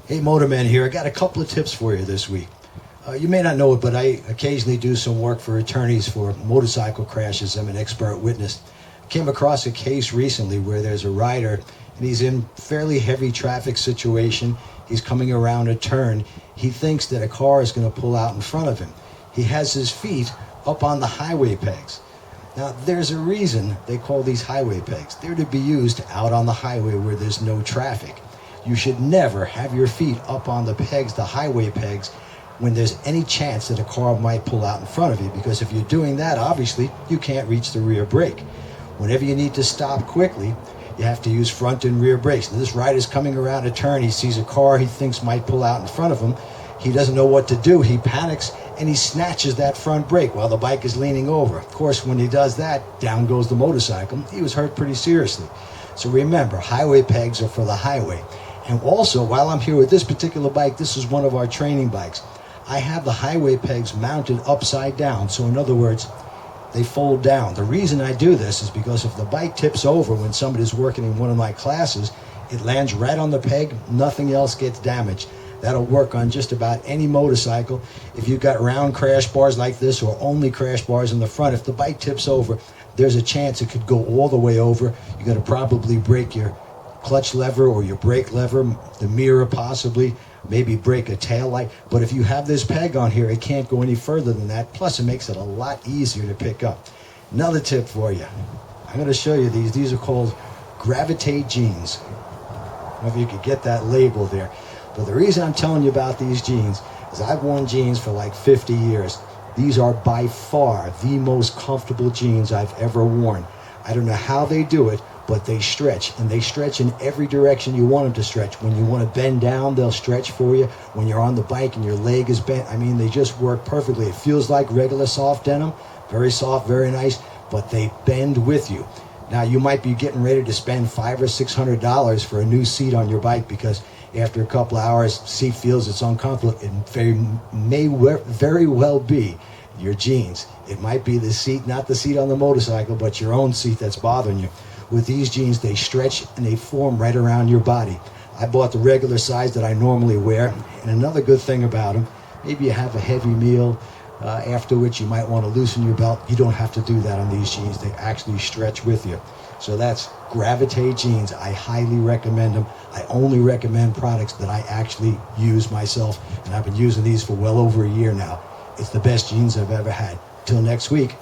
Hey, Motorman here. I got a couple of tips for you this week. You may not know it, but I occasionally do some work for attorneys for motorcycle crashes. I'm an expert witness. Came across a case recently where there's a rider and he's in fairly heavy traffic situation. He's coming around a turn. He thinks that a car is going to pull out in front of him. He has his feet up on the highway pegs. Now, there's a reason they call these highway pegs. They're to be used out on the highway where there's no traffic. You should never have your feet up on the pegs, the highway pegs, when there's any chance that a car might pull out in front of you, because if you're doing that, obviously, you can't reach the rear brake. Whenever you need to stop quickly, you have to use front and rear brakes. Now, this rider's coming around a turn. He sees a car he thinks might pull out in front of him. He doesn't know what to do. He panics and he snatches that front brake while the bike is leaning over. Of course, when he does that, down goes the motorcycle. He was hurt pretty seriously. So remember, highway pegs are for the highway. And also, while I'm here with this particular bike, this is one of our training bikes. I have the highway pegs mounted upside down. So in other words, they fold down. The reason I do this is because if the bike tips over when somebody's working in one of my classes, it lands right on the peg, nothing else gets damaged. That'll work on just about any motorcycle. If you've got round crash bars like this or only crash bars in the front, if the bike tips over, there's a chance it could go all the way over. You're going to probably break your clutch lever or your brake lever, the mirror possibly, maybe break a tail light. But if you have this peg on here, it can't go any further than that. Plus, it makes it a lot easier to pick up. Another tip for you. I'm going to show you these. These are called Gravitate Jeans. I don't know if you could get that label there. But the reason I'm telling you about these jeans is I've worn jeans for like 50 years. These are by far the most comfortable jeans I've ever worn. I don't know how they do it, but they stretch, and they stretch in every direction you want them to stretch. When you want to bend down, they'll stretch for you. When you're on the bike and your leg is bent, I mean, they just work perfectly. It feels like regular soft denim, very soft, very nice, but they bend with you. Now, you might be getting ready to spend $500 or $600 for a new seat on your bike because after a couple hours, seat feels it's uncomfortable. It may very well be your jeans. It might be the seat, not the seat on the motorcycle, but your own seat that's bothering you. With these jeans, they stretch and they form right around your body. I bought the regular size that I normally wear. And another good thing about them, maybe you have a heavy meal, after which you might want to loosen your belt. You don't have to do that on these jeans. They actually stretch with you. So that's Gravitate Jeans. I highly recommend them. I only recommend products that I actually use myself, and I've been using these for well over a year now. It's the best jeans I've ever had. Till next week.